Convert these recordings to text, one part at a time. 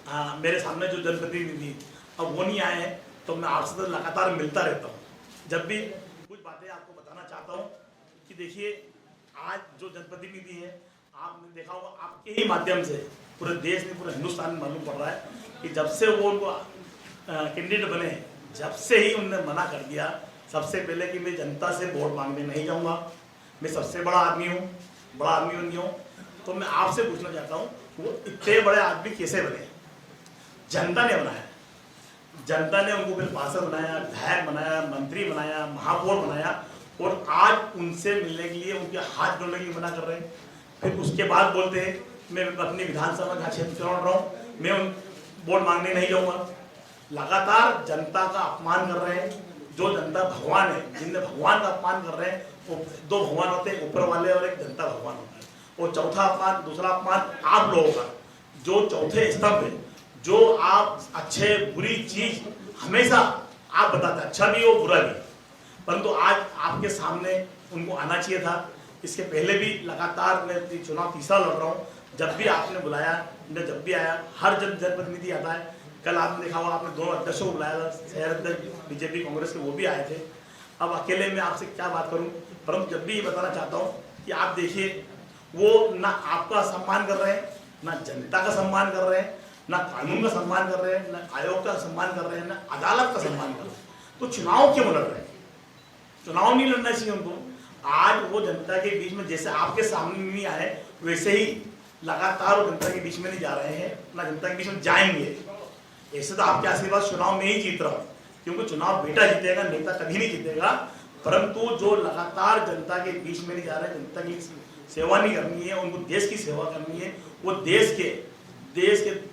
मेरे सामने जो जनप्रतिनिधि अब वो नहीं आए हैं, तो मैं आपसे तो लगातार मिलता रहता हूँ। जब भी कुछ बातें आपको बताना चाहता हूँ कि देखिए, आज जो जनप्रतिनिधि है, आपने देखा होगा आपके ही माध्यम से पूरे देश में, पूरे हिंदुस्तान में मालूम पड़ रहा है कि जब से वो उनको कैंडिडेट बने, जब से ही उन्होंने मना कर दिया सबसे पहले कि मैं जनता से वोट मांगने नहीं जाऊँगा, मैं सबसे बड़ा आदमी हूँ, बड़ा आदमी नहीं हूँ। तो मैं आपसे पूछना चाहता हूँ, वो इतने बड़े आदमी कैसे बने? जनता ने बनाया, जनता ने उनको फिर पार्षद बनाया, विधायक बनाया, मंत्री बनाया, महापौर बनाया, और आज उनसे मिलने के लिए, उनके हाथ जोड़ने के लिए मना कर रहे हैं। फिर उसके बाद बोलते हैं मैं अपनी विधानसभा का क्षेत्र चुनाव रहा हूँ, मैं उन वोट मांगने नहीं जाऊँगा। लगातार जनता का अपमान कर रहे हैं। जो जनता भगवान है, जिनने भगवान का अपमान कर रहे हैं, वो दो भगवान होते हैं, ऊपर वाले और एक जनता भगवान होता है। और चौथा अपमान, दूसरा अपमान आप लोगों का, जो चौथे स्तंभ है, जो आप अच्छे बुरी चीज हमेशा आप बताते, अच्छा भी हो बुरा भी, परंतु आज आपके सामने उनको आना चाहिए था। इसके पहले भी लगातार मैं चुनाव तीसरा लड़ रहा हूँ, जब भी आपने बुलाया, मैं जब भी आया, हर जनप्रतिनिधि आता है। कल आपने देखा होगा, आपने दोनों अध्यक्षों को बुलाया था, शहर अध्यक्ष बीजेपी कांग्रेस के, वो भी आए थे। अब अकेले में आपसे क्या बात करूं, परंतु जब भी ये बताना चाहता हूं कि आप देखिए, वो ना आपका सम्मान कर रहे हैं, ना जनता का सम्मान कर रहे हैं, ना कानून का सम्मान कर रहे हैं, ना आयोग का सम्मान कर रहे हैं, ना अदालत का सम्मान कर रहे हैं। तो चुनाव क्यों लड़ रहे हैं? चुनाव नहीं लड़ना चाहिए उनको। आज वो जनता के बीच में, जैसे आपके सामने नहीं आए, वैसे ही लगातार वो जनता के बीच में नहीं जा रहे हैं, ना जनता के बीच में जाएंगे। ऐसे तो आपके आशीर्वाद चुनाव में ही जीत रहा हूँ, क्योंकि चुनाव बेटा जीतेगा, नेता कभी नहीं जीतेगा। परंतु जो लगातार जनता के बीच में नहीं जा रहे, जनता की सेवा नहीं करनी है, उनको देश की सेवा करनी है, वो देश के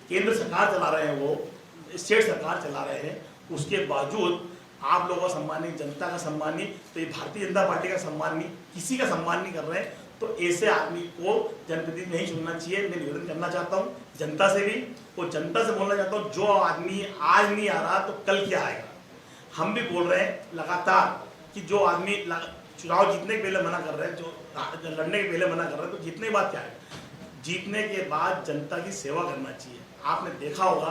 केंद्र सरकार चला रहे हैं, वो स्टेट सरकार चला रहे हैं, उसके बावजूद आप लोगों का सम्मान नहीं, जनता का सम्मान नहीं, तो ये भारतीय जनता पार्टी का सम्मान नहीं, किसी का सम्मान नहीं कर रहे हैं। तो ऐसे आदमी को जनप्रतिनिधि नहीं चुनना चाहिए। मैं निवेदन करना चाहता हूँ जनता से भी, और जनता से बोलना चाहता हूँ, जो आदमी आज नहीं आ रहा तो कल क्या आएगा? हम भी बोल रहे हैं लगातार कि जो आदमी चुनाव जीतने के पहले मना कर रहे हैं, जो लड़ने के पहले मना कर रहे हैं, तो जीतने के बाद क्या है? जीतने के बाद जनता की सेवा करना चाहिए। आपने देखा होगा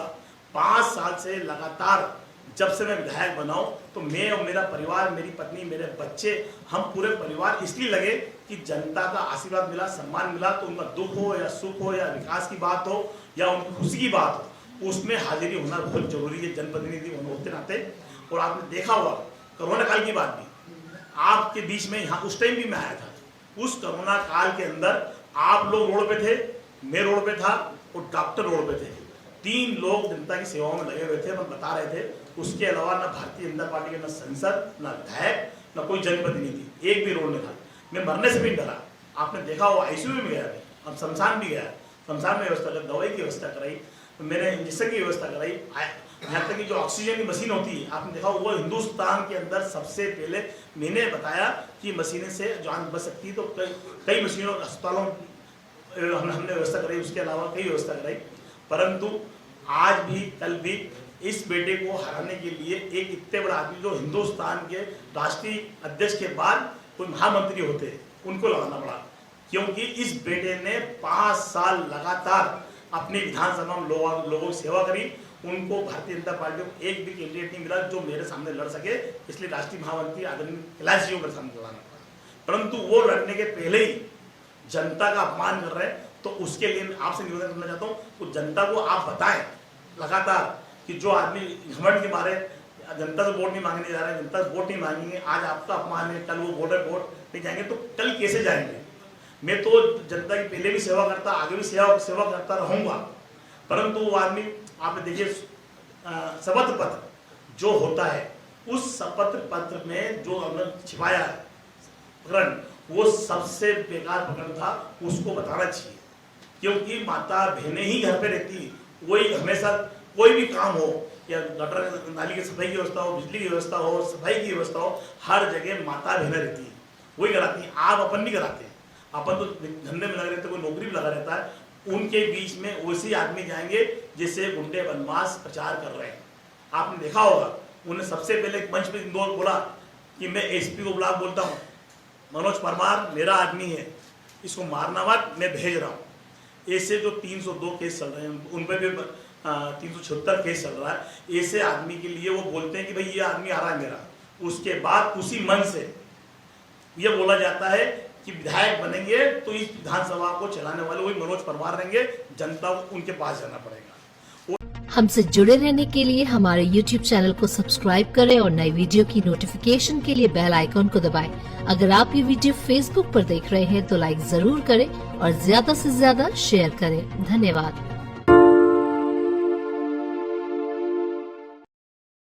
5 साल से लगातार, जब से मैं विधायक बना हूं, तो मैं और मेरा परिवार, मेरी पत्नी, मेरे बच्चे, हम पूरे परिवार इसलिए लगे कि जनता का आशीर्वाद मिला, सम्मान मिला, तो उनका दुख हो या सुख हो या विकास की बात हो या उनकी खुशी की बात हो, उसमें हाजिरी होना बहुत जरूरी है जनप्रतिनिधि होते नाते। और आपने देखा होगा कोरोना काल की बात भी आपके बीच में, यहाँ उस टाइम भी मैं आया था। उस कोरोना काल के अंदर आप लोग रोड पे थे, मैं रोड पे था, और डॉक्टर रोड पे थे। 3 लोग जनता की सेवाओं में लगे हुए थे, हम बता रहे थे। उसके अलावा ना भारतीय जनता पार्टी के, ना सांसद, ना विधायक, ना कोई जनप्रतिनिधि, एक भी रोड नहीं था। मैं मरने से भी डरा। आपने देखा हो आईसीयू में गया, अब शमशान भी गया, शमशान में व्यवस्था कर, दवाई की व्यवस्था कराई, मैंने इंजेक्शन की व्यवस्था कराई, यहाँ तक कि जो ऑक्सीजन की मशीन होती है, आपने देखा वो हिंदुस्तान के अंदर सबसे पहले मैंने बताया कि मशीनें से जान बच सकती है। तो कई मशीनों अस्पतालों हमने व्यवस्था कराई, उसके अलावा कई व्यवस्था कराई। परंतु आज भी कल भी इस बेटे को हराने के लिए एक इतने बड़ा आदमी, जो हिंदुस्तान के राष्ट्रीय अध्यक्ष के बाद कोई महामंत्री होते हैं, उनको लगाना पड़ा, क्योंकि इस बेटे ने 5 साल लगातार अपनी विधानसभा में लोगों की सेवा करी। उनको भारतीय जनता पार्टी को एक भी कैंडिडेट नहीं मिला जो मेरे सामने लड़ सके, इसलिए राष्ट्रीय महामंत्री आदरणीय कैलाश जी को मेरे सामने लड़ाना पड़ा। परंतु वो लड़ने के पहले ही जनता का अपमान कर रहे हैं। तो उसके लिए मैं आपसे निवेदन करना चाहता हूँ, तो जनता को आप बताएं लगातार कि जो आदमी घमंड के मारे जनता से वोट नहीं मांगने जा रहे हैं, जनता से वोट नहीं मांगेंगे, आज आपका अपमान है, कल वो वोट नहीं जाएंगे, तो कल कैसे जाएंगे? मैं तो जनता की पहले भी सेवा करता, आगे भी सेवा करता रहूंगा। परंतु वो आदमी, आपने देखिए शपथ पत्र जो होता है, उस शपथ पत्र में जो हमने छिपाया है प्रकरण, वो सबसे बेकार प्रकरण था, उसको बताना चाहिए। क्योंकि माता बहनें ही घर पे रहती, वही हमेशा कोई भी काम हो, या गटर नाली की सफाई की व्यवस्था हो, बिजली की व्यवस्था हो, सफाई की व्यवस्था हो, हर जगह माता बहनें रहती है, वही कराती हैं। आप अपन नहीं कराते, अपन तो धंधे में लगे रहते, कोई नौकरी भी लगा रहता है। उनके बीच में वैसे आदमी जाएंगे जैसे गुंडे बदमाश प्रचार कर रहे हैं। आपने देखा होगा, उन्हें सबसे पहले मंच पे इंदौर बोला कि मैं एसपी को ब्लॉक बोलता हूँ, मनोज परमार मेरा आदमी है, इसको मारना मत, मैं भेज रहा हूँ। ऐसे जो 302 केस चल रहे हैं उन पर भी 376 केस चल रहा है, ऐसे आदमी के लिए वो बोलते हैं कि भाई ये आदमी आ रहा है मेरा, उसके बाद उसी मन से ये बोला जाता है कि विधायक बनेंगे तो इस विधानसभा को चलाने वाले वही मनोज परमार रहेंगे, जनता को उनके पास जाना पड़ेगा। हमसे जुड़े रहने के लिए हमारे YouTube चैनल को सब्सक्राइब करें और नई वीडियो की नोटिफिकेशन के लिए बेल आइकॉन को दबाएं। अगर आप ये वीडियो Facebook पर देख रहे हैं तो लाइक जरूर करें और ज्यादा से ज्यादा शेयर करें। धन्यवाद।